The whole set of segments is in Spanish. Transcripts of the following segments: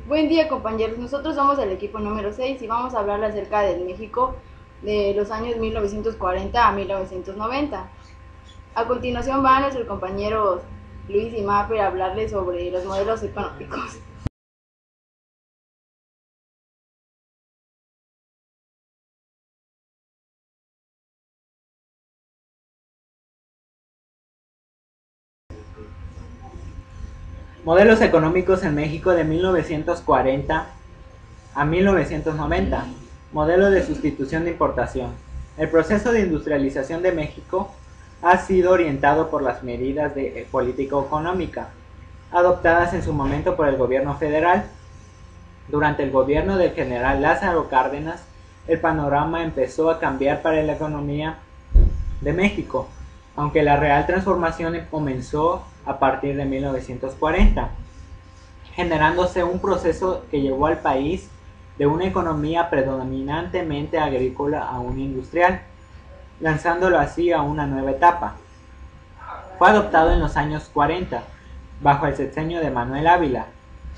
Buen día, compañeros. Nosotros somos el equipo número 6 y vamos a hablar acerca del México de los años 1940 a 1990. A continuación van nuestros compañeros Luis y Mafer a hablarles sobre los modelos económicos. Modelos económicos en México de 1940 a 1990. Modelo de sustitución de importación. El proceso de industrialización de México ha sido orientado por las medidas de política económica adoptadas en su momento por el gobierno federal. Durante el gobierno del general Lázaro Cárdenas, el panorama empezó a cambiar para la economía de México, aunque la real transformación comenzó a partir de 1940, generándose un proceso que llevó al país de una economía predominantemente agrícola a una industrial, lanzándolo así a una nueva etapa. Fue adoptado en los años 40, bajo el sexenio de Manuel Ávila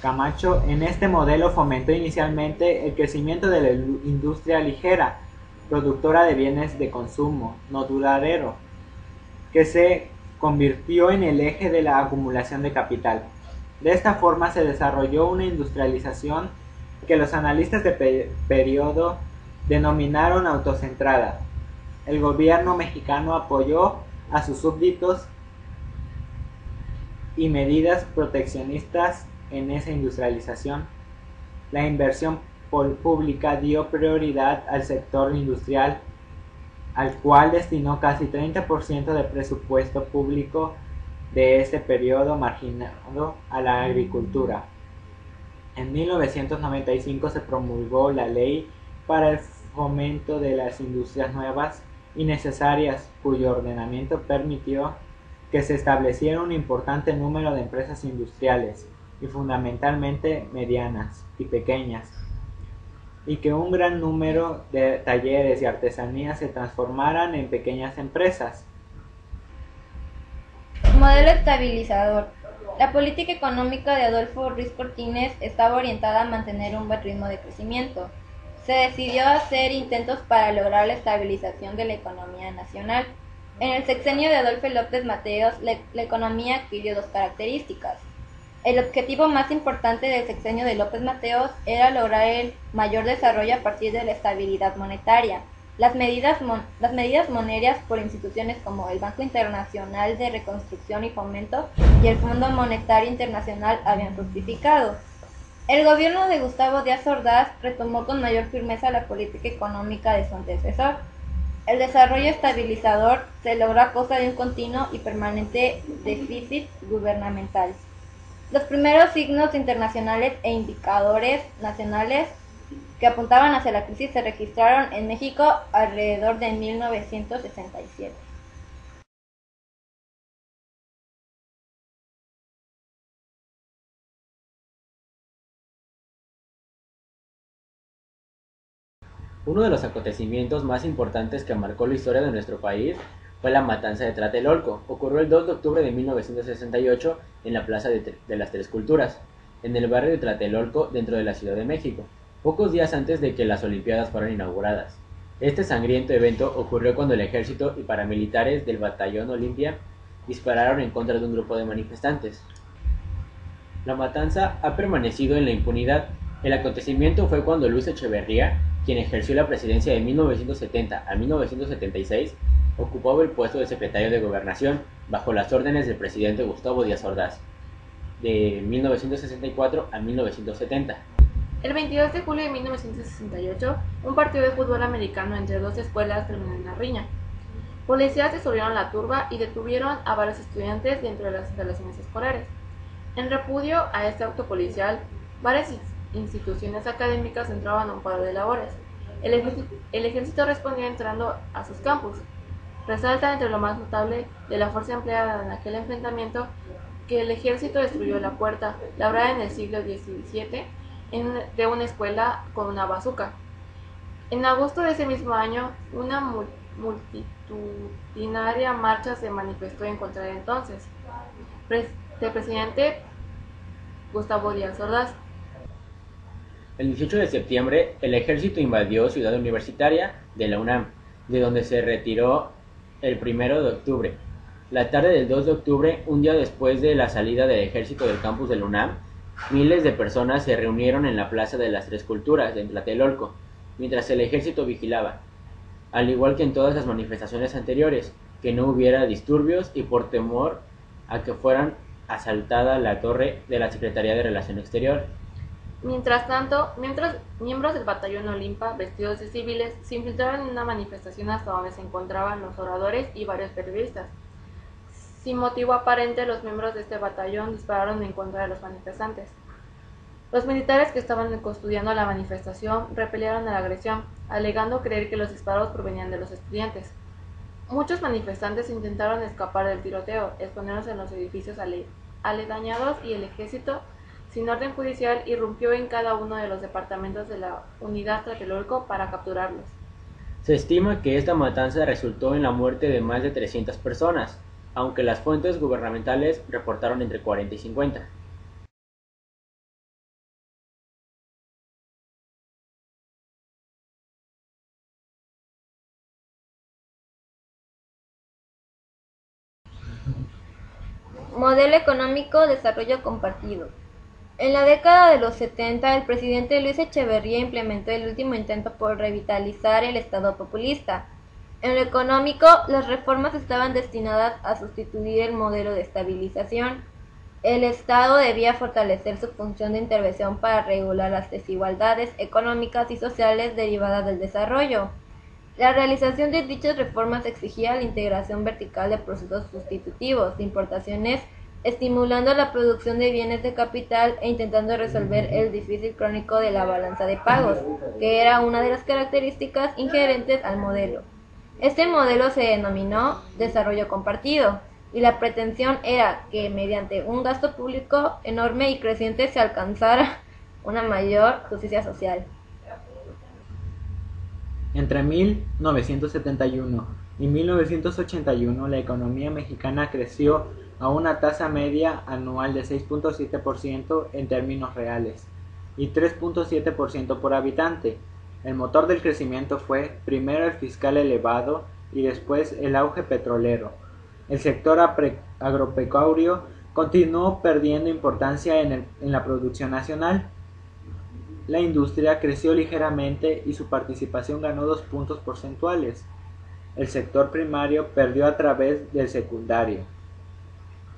Camacho. En este modelo fomentó inicialmente el crecimiento de la industria ligera, productora de bienes de consumo no duradero, que se convirtió en el eje de la acumulación de capital. De esta forma se desarrolló una industrialización que los analistas de periodo denominaron autocentrada. El gobierno mexicano apoyó a sus súbditos y medidas proteccionistas en esa industrialización. La inversión pública dio prioridad al sector industrial, al cual destinó casi 30% del presupuesto público de este periodo marginado a la agricultura. En 1995 se promulgó la Ley para el Fomento de las Industrias Nuevas y Necesarias, cuyo ordenamiento permitió que se estableciera un importante número de empresas industriales, y fundamentalmente medianas y pequeñas, y que un gran número de talleres y artesanías se transformaran en pequeñas empresas. Modelo estabilizador. La política económica de Adolfo Ruiz Cortines estaba orientada a mantener un buen ritmo de crecimiento. Se decidió hacer intentos para lograr la estabilización de la economía nacional. En el sexenio de Adolfo López Mateos, la economía adquirió dos características. El objetivo más importante del sexenio de López Mateos era lograr el mayor desarrollo a partir de la estabilidad monetaria. Las medidas monetarias por instituciones como el Banco Internacional de Reconstrucción y Fomento y el Fondo Monetario Internacional habían fructificado. El gobierno de Gustavo Díaz Ordaz retomó con mayor firmeza la política económica de su antecesor. El desarrollo estabilizador se logra a costa de un continuo y permanente déficit gubernamental. Los primeros signos internacionales e indicadores nacionales que apuntaban hacia la crisis se registraron en México alrededor de 1967. Uno de los acontecimientos más importantes que marcó la historia de nuestro país fue la matanza de Tlatelolco. Ocurrió el 2 de octubre de 1968 en la Plaza de las Tres Culturas, en el barrio de Tlatelolco, dentro de la Ciudad de México, pocos días antes de que las Olimpiadas fueran inauguradas. Este sangriento evento ocurrió cuando el ejército y paramilitares del Batallón Olimpia dispararon en contra de un grupo de manifestantes. La matanza ha permanecido en la impunidad. El acontecimiento fue cuando Luis Echeverría, quien ejerció la presidencia de 1970 a 1976, ocupaba el puesto de secretario de Gobernación bajo las órdenes del presidente Gustavo Díaz Ordaz, de 1964 a 1970. El 22 de julio de 1968, un partido de fútbol americano entre dos escuelas terminó en una riña. Policías disolvieron la turba y detuvieron a varios estudiantes dentro de las instalaciones escolares. En repudio a este acto policial, varias instituciones académicas entraban a un paro de labores. El ejército respondió entrando a sus campus. Resalta entre lo más notable de la fuerza empleada en aquel enfrentamiento que el ejército destruyó la puerta, labrada en el siglo XVII, de una escuela con una bazuca. En agosto de ese mismo año, una multitudinaria marcha se manifestó en contra de del presidente Gustavo Díaz Ordaz. El 18 de septiembre, el ejército invadió Ciudad Universitaria de la UNAM, de donde se retiró el 1 de octubre. La tarde del 2 de octubre, un día después de la salida del ejército del campus de la UNAM, miles de personas se reunieron en la Plaza de las Tres Culturas de Tlatelolco, mientras el ejército vigilaba, al igual que en todas las manifestaciones anteriores, que no hubiera disturbios y por temor a que fueran asaltada la torre de la Secretaría de Relación Exterior. Mientras tanto, miembros del batallón Olimpa, vestidos de civiles, se infiltraron en una manifestación hasta donde se encontraban los oradores y varios periodistas. Sin motivo aparente, los miembros de este batallón dispararon en contra de los manifestantes. Los militares que estaban custodiando la manifestación repelieron la agresión, alegando creer que los disparos provenían de los estudiantes. Muchos manifestantes intentaron escapar del tiroteo, escondiéndose en los edificios aledañados, y el ejército, sin orden judicial, irrumpió en cada uno de los departamentos de la unidad Tlatelolco para capturarlos. Se estima que esta matanza resultó en la muerte de más de 300 personas, aunque las fuentes gubernamentales reportaron entre 40 y 50. Modelo económico, desarrollo compartido. En la década de los 70, el presidente Luis Echeverría implementó el último intento por revitalizar el Estado populista. En lo económico, las reformas estaban destinadas a sustituir el modelo de estabilización. El Estado debía fortalecer su función de intervención para regular las desigualdades económicas y sociales derivadas del desarrollo. La realización de dichas reformas exigía la integración vertical de procesos sustitutivos de importaciones, estimulando la producción de bienes de capital e intentando resolver el déficit crónico de la balanza de pagos, que era una de las características inherentes al modelo. Este modelo se denominó desarrollo compartido, y la pretensión era que mediante un gasto público enorme y creciente se alcanzara una mayor justicia social. Entre 1971 y 1981, la economía mexicana creció a una tasa media anual de 6.7% en términos reales y 3.7% por habitante. El motor del crecimiento fue primero el fiscal elevado y después el auge petrolero. El sector agropecuario continuó perdiendo importancia en la producción nacional. La industria creció ligeramente y su participación ganó 2 puntos porcentuales. El sector primario perdió a través del secundario.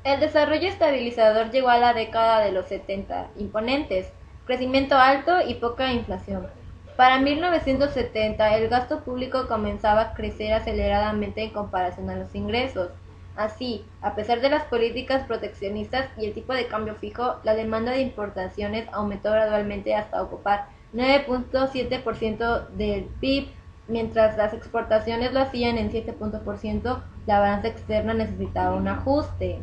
El desarrollo estabilizador llegó a la década de los 70, imponentes, crecimiento alto y poca inflación. Para 1970, el gasto público comenzaba a crecer aceleradamente en comparación a los ingresos. Así, a pesar de las políticas proteccionistas y el tipo de cambio fijo, la demanda de importaciones aumentó gradualmente hasta ocupar 9.7% del PIB, mientras las exportaciones lo hacían en 7%. La balanza externa necesitaba un ajuste.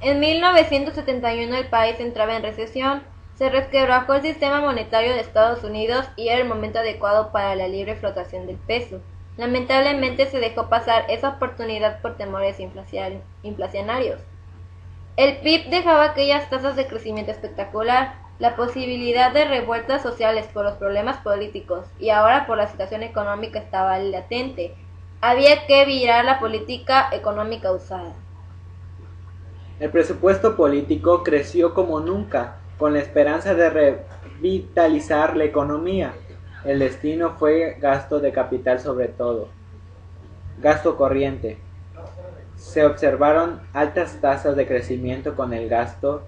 En 1971 el país entraba en recesión, se resquebrajó el sistema monetario de Estados Unidos y era el momento adecuado para la libre flotación del peso. Lamentablemente se dejó pasar esa oportunidad por temores inflacionarios. El PIB dejaba aquellas tasas de crecimiento espectacular, la posibilidad de revueltas sociales por los problemas políticos y ahora por la situación económica estaba latente. Había que virar la política económica usada. El presupuesto político creció como nunca, con la esperanza de revitalizar la economía. El destino fue gasto de capital sobre todo, gasto corriente. Se observaron altas tasas de crecimiento con el gasto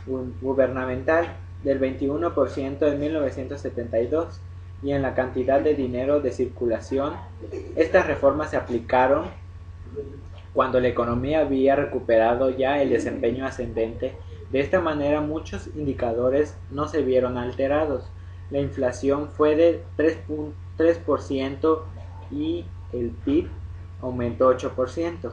gubernamental del 21% en 1972 y en la cantidad de dinero de circulación. Estas reformas se aplicaron cuando la economía había recuperado ya el desempeño ascendente. De esta manera muchos indicadores no se vieron alterados. La inflación fue de 3% y el PIB aumentó 8%.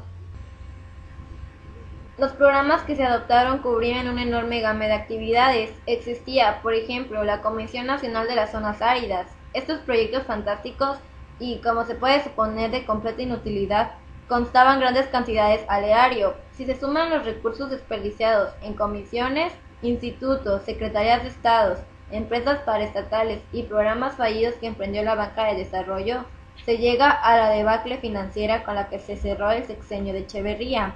Los programas que se adoptaron cubrían una enorme gama de actividades. Existía, por ejemplo, la Comisión Nacional de las Zonas Áridas. Estos proyectos fantásticos y, como se puede suponer, de completa inutilidad, constaban grandes cantidades al erario. Si se suman los recursos desperdiciados en comisiones, institutos, secretarías de estados empresas paraestatales y programas fallidos que emprendió la banca de desarrollo, se llega a la debacle financiera con la que se cerró el sexenio de Echeverría.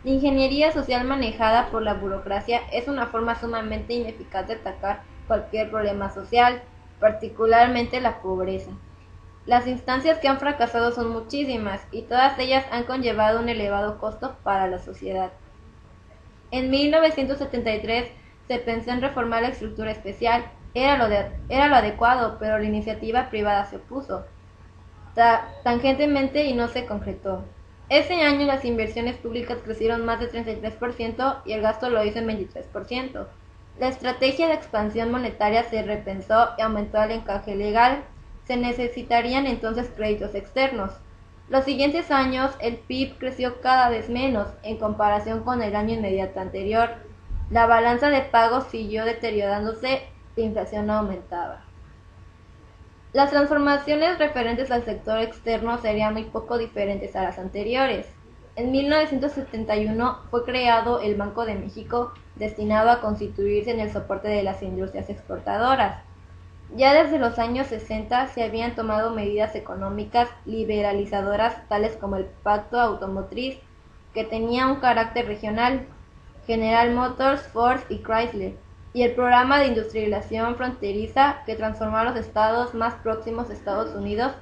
La ingeniería social manejada por la burocracia es una forma sumamente ineficaz de atacar cualquier problema social, particularmente la pobreza. Las instancias que han fracasado son muchísimas y todas ellas han conllevado un elevado costo para la sociedad. En 1973 se pensó en reformar la estructura especial, era lo adecuado, pero la iniciativa privada se opuso tangentemente y no se concretó. Ese año las inversiones públicas crecieron más de 33% y el gasto lo hizo en 23%. La estrategia de expansión monetaria se repensó y aumentó el encaje legal. Se necesitarían entonces créditos externos. Los siguientes años el PIB creció cada vez menos en comparación con el año inmediato anterior. La balanza de pagos siguió deteriorándose, la inflación aumentaba. Las transformaciones referentes al sector externo serían muy poco diferentes a las anteriores. En 1971 fue creado el Banco de México, destinado a constituirse en el soporte de las industrias exportadoras. Ya desde los años 60 se habían tomado medidas económicas liberalizadoras tales como el Pacto Automotriz, que tenía un carácter regional, General Motors, Ford y Chrysler, y el Programa de Industrialización Fronteriza, que transformó a los estados más próximos a Estados Unidos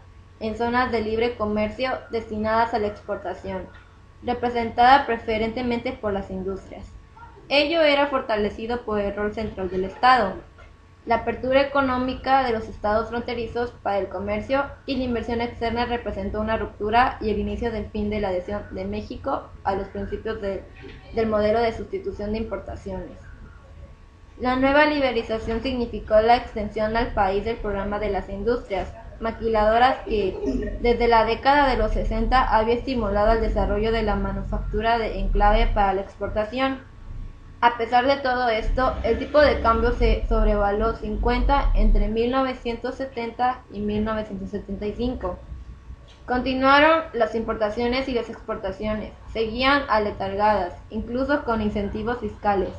en zonas de libre comercio destinadas a la exportación, representada preferentemente por las industrias. Ello era fortalecido por el rol central del Estado, la apertura económica de los estados fronterizos para el comercio y la inversión externa representó una ruptura y el inicio del fin de la adhesión de México a los principios del modelo de sustitución de importaciones. La nueva liberalización significó la extensión al país del programa de las industrias maquiladoras que, desde la década de los 60, había estimulado el desarrollo de la manufactura de enclave para la exportación. A pesar de todo esto, el tipo de cambio se sobrevaluó 50 entre 1970 y 1975. Continuaron las importaciones y las exportaciones, seguían aletargadas, incluso con incentivos fiscales.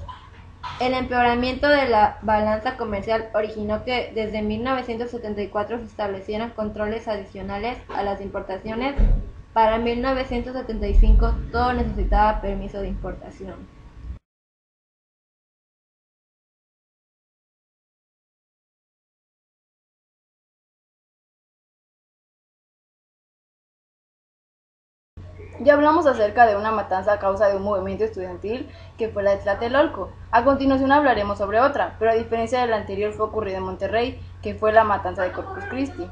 El empeoramiento de la balanza comercial originó que desde 1974 se establecieran controles adicionales a las importaciones. Para 1975 todo necesitaba permiso de importación. Ya hablamos acerca de una matanza a causa de un movimiento estudiantil que fue la de Tlatelolco. A continuación hablaremos sobre otra, pero a diferencia de la anterior fue ocurrida en Monterrey, que fue la matanza de Corpus Christi.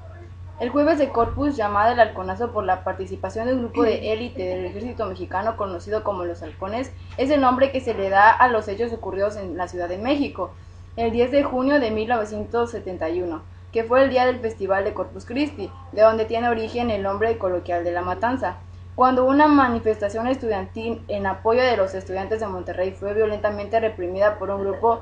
El jueves de Corpus, llamada el Halconazo por la participación de un grupo de élite del ejército mexicano conocido como los Halcones, es el nombre que se le da a los hechos ocurridos en la Ciudad de México, el 10 de junio de 1971, que fue el día del Festival de Corpus Christi, de donde tiene origen el nombre coloquial de la matanza. Cuando una manifestación estudiantil en apoyo de los estudiantes de Monterrey fue violentamente reprimida por un grupo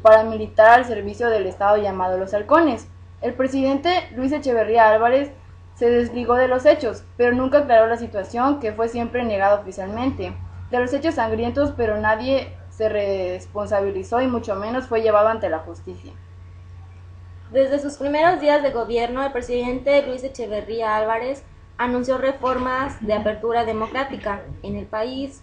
paramilitar al servicio del Estado llamado Los Halcones, el presidente Luis Echeverría Álvarez se desligó de los hechos, pero nunca aclaró la situación, que fue siempre negada oficialmente. De los hechos sangrientos, pero nadie se responsabilizó y mucho menos fue llevado ante la justicia. Desde sus primeros días de gobierno, el presidente Luis Echeverría Álvarez anunció reformas de apertura democrática en el país.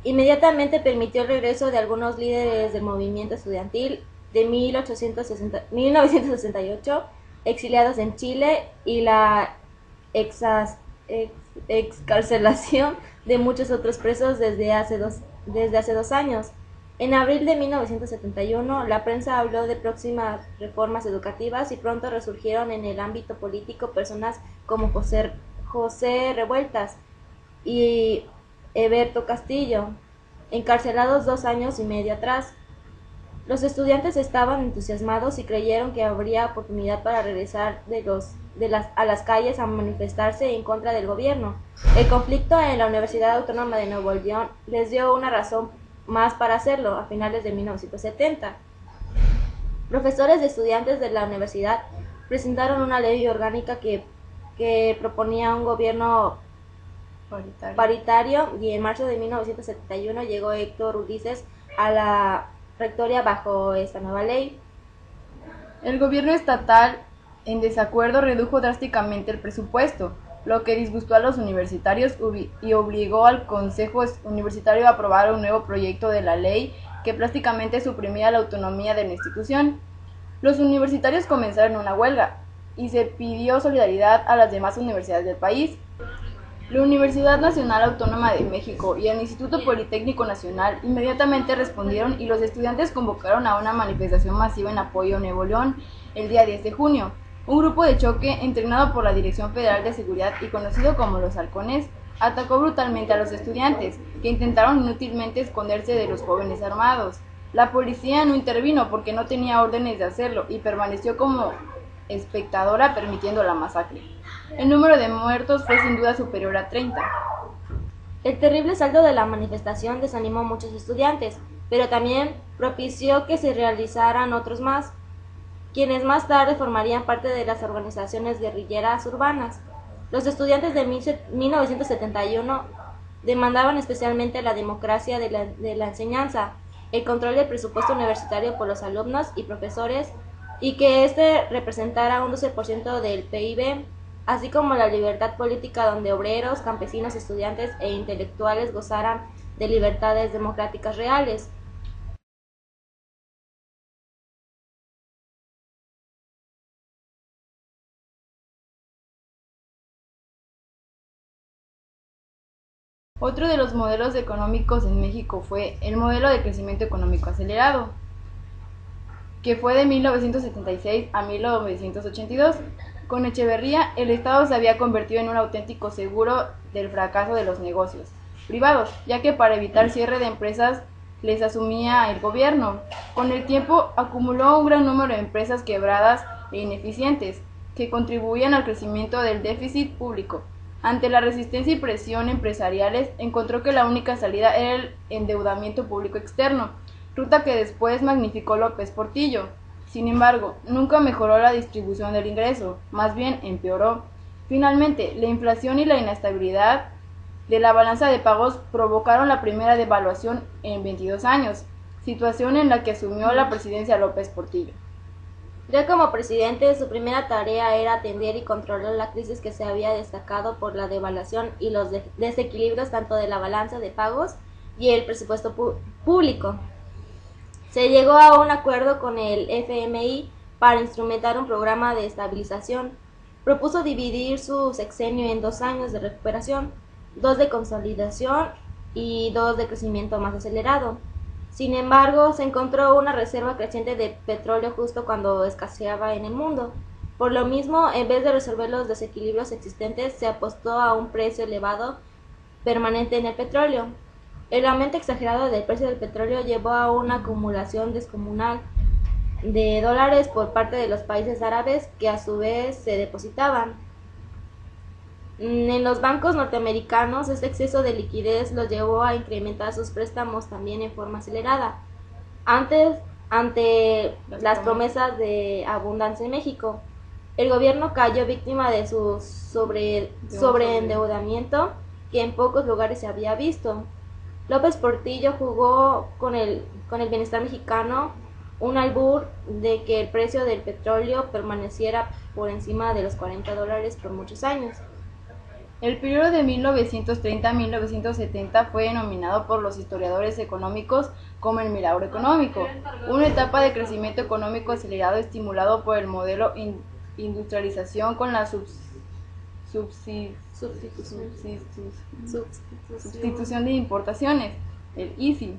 Inmediatamente permitió el regreso de algunos líderes del movimiento estudiantil de 1968, exiliados en Chile, y la excarcelación de muchos otros presos desde hace dos años. En abril de 1971, la prensa habló de próximas reformas educativas y pronto resurgieron en el ámbito político personas como José Revueltas y Heberto Castillo, encarcelados 2 años y medio atrás. Los estudiantes estaban entusiasmados y creyeron que habría oportunidad para regresar a las calles a manifestarse en contra del gobierno. El conflicto en la Universidad Autónoma de Nuevo León les dio una razón más para hacerlo. A finales de 1970, profesores y estudiantes de la universidad presentaron una ley orgánica que proponía un gobierno paritario, y en marzo de 1971 llegó Héctor Ulises a la rectoría bajo esta nueva ley. El gobierno estatal, en desacuerdo, redujo drásticamente el presupuesto, lo que disgustó a los universitarios y obligó al Consejo Universitario a aprobar un nuevo proyecto de la ley que prácticamente suprimía la autonomía de la institución. Los universitarios comenzaron una huelga y se pidió solidaridad a las demás universidades del país. La Universidad Nacional Autónoma de México y el Instituto Politécnico Nacional inmediatamente respondieron y los estudiantes convocaron a una manifestación masiva en apoyo a Nuevo León el día 10 de junio. Un grupo de choque entrenado por la Dirección Federal de Seguridad y conocido como los Halcones atacó brutalmente a los estudiantes, que intentaron inútilmente esconderse de los jóvenes armados. La policía no intervino porque no tenía órdenes de hacerlo y permaneció como espectadora permitiendo la masacre. El número de muertos fue sin duda superior a 30. El terrible saldo de la manifestación desanimó a muchos estudiantes, pero también propició que se realizaran otros más, quienes más tarde formarían parte de las organizaciones guerrilleras urbanas. Los estudiantes de 1971 demandaban especialmente la democracia de la enseñanza, el control del presupuesto universitario por los alumnos y profesores, y que éste representara un 12% del PIB, así como la libertad política donde obreros, campesinos, estudiantes e intelectuales gozaran de libertades democráticas reales. Otro de los modelos económicos en México fue el modelo de crecimiento económico acelerado, que fue de 1976 a 1982. Con Echeverría, el Estado se había convertido en un auténtico seguro del fracaso de los negocios privados, ya que para evitar cierre de empresas les asumía el gobierno. Con el tiempo acumuló un gran número de empresas quebradas e ineficientes, que contribuían al crecimiento del déficit público. Ante la resistencia y presión empresariales, encontró que la única salida era el endeudamiento público externo, ruta que después magnificó López Portillo. Sin embargo, nunca mejoró la distribución del ingreso, más bien empeoró. Finalmente, la inflación y la inestabilidad de la balanza de pagos provocaron la primera devaluación en 22 años, situación en la que asumió la presidencia López Portillo. Ya como presidente, su primera tarea era atender y controlar la crisis que se había destacado por la devaluación y los desequilibrios tanto de la balanza de pagos y el presupuesto público. Se llegó a un acuerdo con el FMI para instrumentar un programa de estabilización. Propuso dividir su sexenio en 2 años de recuperación, 2 de consolidación y 2 de crecimiento más acelerado. Sin embargo, se encontró una reserva creciente de petróleo justo cuando escaseaba en el mundo. Por lo mismo, en vez de resolver los desequilibrios existentes, se apostó a un precio elevado permanente en el petróleo. El aumento exagerado del precio del petróleo llevó a una acumulación descomunal de dólares por parte de los países árabes que a su vez se depositaban en los bancos norteamericanos. Este exceso de liquidez los llevó a incrementar sus préstamos también en forma acelerada. Ante las promesas de abundancia en México, el gobierno cayó víctima de su sobreendeudamiento que en pocos lugares se había visto. López Portillo jugó con el bienestar mexicano un albur de que el precio del petróleo permaneciera por encima de los $40 por muchos años. El periodo de 1930 a 1970 fue denominado por los historiadores económicos como el milagro económico, una etapa de crecimiento económico acelerado estimulado por el modelo industrialización con la sustitución de importaciones, el ICI,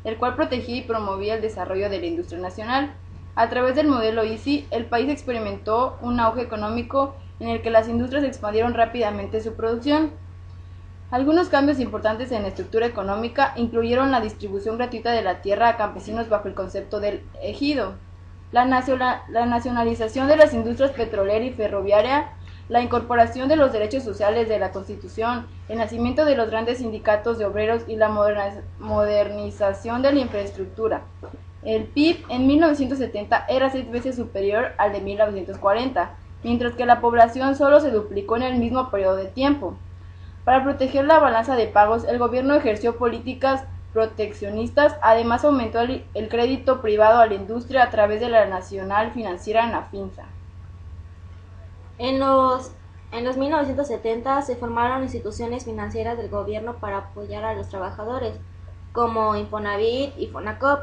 el cual protegía y promovía el desarrollo de la industria nacional. A través del modelo ICI, el país experimentó un auge económico en el que las industrias expandieron rápidamente su producción. Algunos cambios importantes en la estructura económica incluyeron la distribución gratuita de la tierra a campesinos bajo el concepto del ejido, la nacionalización de las industrias petrolera y ferroviaria, la incorporación de los derechos sociales de la Constitución, el nacimiento de los grandes sindicatos de obreros y la modernización de la infraestructura. El PIB en 1970 era 6 veces superior al de 1940, mientras que la población solo se duplicó en el mismo periodo de tiempo. Para proteger la balanza de pagos, el gobierno ejerció políticas proteccionistas. Además aumentó el crédito privado a la industria a través de la Nacional Financiera Nafinsa. En los 1970 se formaron instituciones financieras del gobierno para apoyar a los trabajadores, como Infonavit y Fonacop.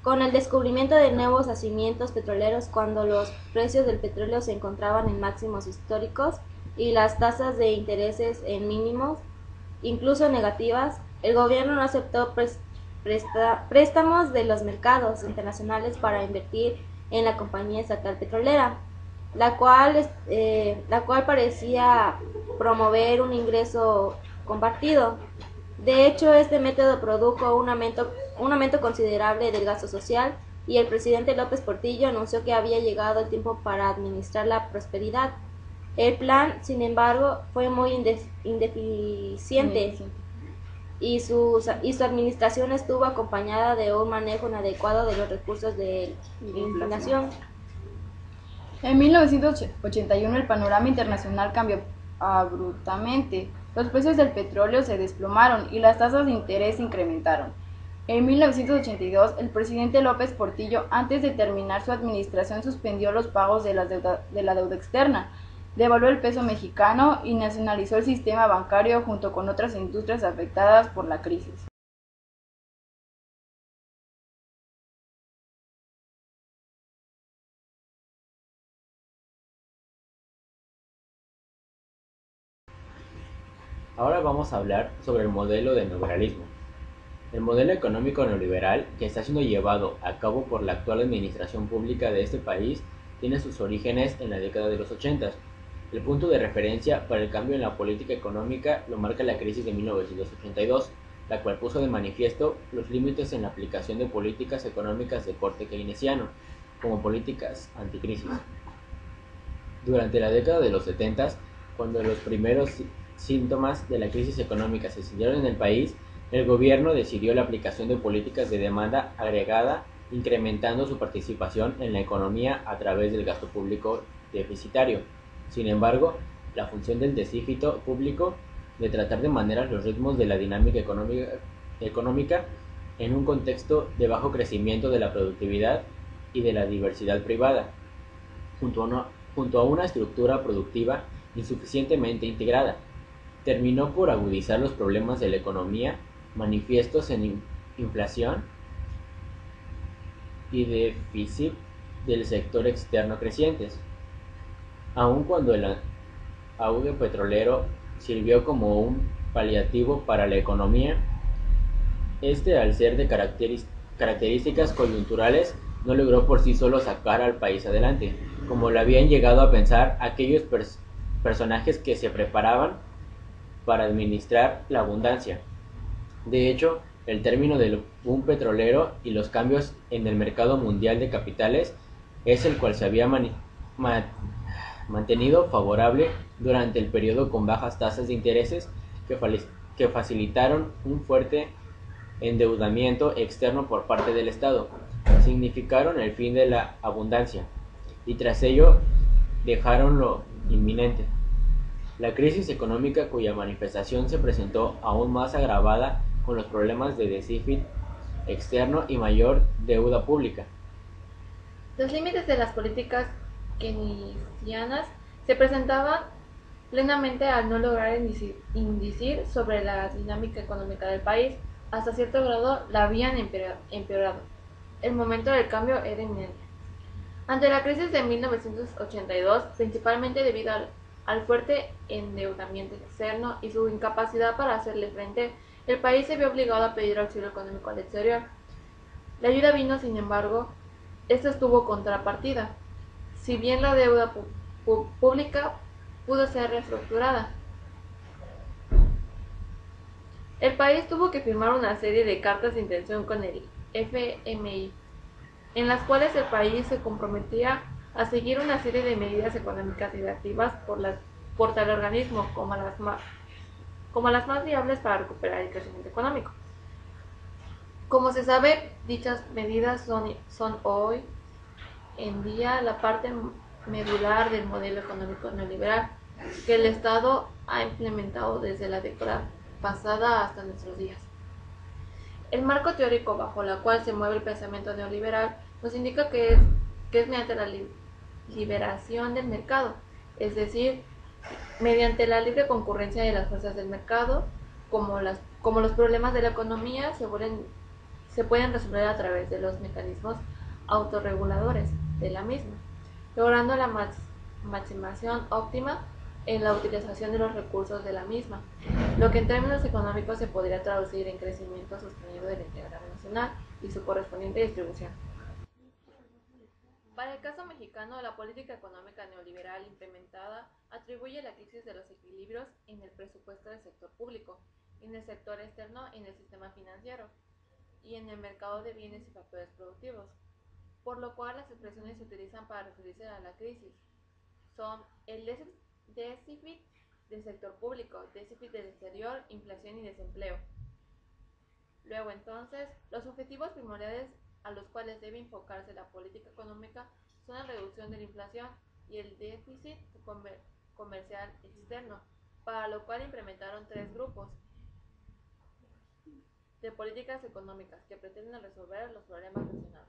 Con el descubrimiento de nuevos yacimientos petroleros, cuando los precios del petróleo se encontraban en máximos históricos y las tasas de intereses en mínimos, incluso negativas, el gobierno no aceptó préstamos de los mercados internacionales para invertir en la compañía estatal petrolera, la cual parecía promover un ingreso compartido. De hecho, este método produjo un aumento considerable del gasto social, y el presidente López Portillo anunció que había llegado el tiempo para administrar la prosperidad. El plan, sin embargo, fue muy indeficiente y su administración estuvo acompañada de un manejo inadecuado de los recursos de la inflación. En 1981 el panorama internacional cambió abruptamente. Los precios del petróleo se desplomaron y las tasas de interés se incrementaron. En 1982, el presidente López Portillo, antes de terminar su administración, suspendió los pagos de la deuda externa, devaluó el peso mexicano y nacionalizó el sistema bancario junto con otras industrias afectadas por la crisis. Ahora vamos a hablar sobre el modelo de neoliberalismo. El modelo económico neoliberal que está siendo llevado a cabo por la actual administración pública de este país tiene sus orígenes en la década de los 80. El punto de referencia para el cambio en la política económica lo marca la crisis de 1982, la cual puso de manifiesto los límites en la aplicación de políticas económicas de corte keynesiano, como políticas anticrisis. Durante la década de los 70, cuando los primeros síntomas de la crisis económica se sintieron en el país, el gobierno decidió la aplicación de políticas de demanda agregada, incrementando su participación en la economía a través del gasto público deficitario. Sin embargo, la función del déficit público de tratar de manejar los ritmos de la dinámica económica en un contexto de bajo crecimiento de la productividad y de la diversidad privada, junto a una estructura productiva insuficientemente integrada, terminó por agudizar los problemas de la economía manifiestos en inflación y déficit del sector externo crecientes. Aun cuando el auge petrolero sirvió como un paliativo para la economía, al ser de características coyunturales, no logró por sí solo sacar al país adelante, como lo habían llegado a pensar aquellos personajes que se preparaban para administrar la abundancia. De hecho, el término del boom petrolero y los cambios en el mercado mundial de capitales es el cual se había mantenido favorable durante el periodo con bajas tasas de intereses que facilitaron un fuerte endeudamiento externo por parte del Estado, significaron el fin de la abundancia y tras ello dejaron lo inminente. La crisis económica, cuya manifestación se presentó aún más agravada con los problemas de déficit externo y mayor deuda pública. Los límites de las políticas keynesianas se presentaban plenamente al no lograr incidir sobre la dinámica económica del país. Hasta cierto grado la habían empeorado. El momento del cambio era inminente. Ante la crisis de 1982, principalmente debido al fuerte endeudamiento externo y su incapacidad para hacerle frente, el país se vio obligado a pedir auxilio económico al exterior. La ayuda vino, sin embargo, esta tuvo contrapartida. Si bien la deuda pública pudo ser reestructurada, el país tuvo que firmar una serie de cartas de intención con el FMI, en las cuales el país se comprometía a seguir una serie de medidas económicas directivas por tal organismo como las más viables para recuperar el crecimiento económico. Como se sabe, dichas medidas son hoy en día la parte medular del modelo económico neoliberal que el Estado ha implementado desde la década pasada hasta nuestros días. El marco teórico bajo el cual se mueve el pensamiento neoliberal nos indica que es mediante la liberación del mercado, es decir, mediante la libre concurrencia de las fuerzas del mercado, como los problemas de la economía se pueden resolver a través de los mecanismos autorreguladores de la misma, logrando la maximización óptima en la utilización de los recursos de la misma, lo que en términos económicos se podría traducir en crecimiento sostenido de la integridad nacional y su correspondiente distribución. Para el caso mexicano, la política económica neoliberal implementada atribuye la crisis de los equilibrios en el presupuesto del sector público, en el sector externo, en el sistema financiero y en el mercado de bienes y factores productivos, por lo cual las expresiones se utilizan para referirse a la crisis. Son el déficit del sector público, déficit del exterior, inflación y desempleo. Luego entonces, los objetivos primordiales a los cuales debe enfocarse la política económica son la reducción de la inflación y el déficit comercial externo, para lo cual implementaron tres grupos de políticas económicas que pretenden resolver los problemas mencionados.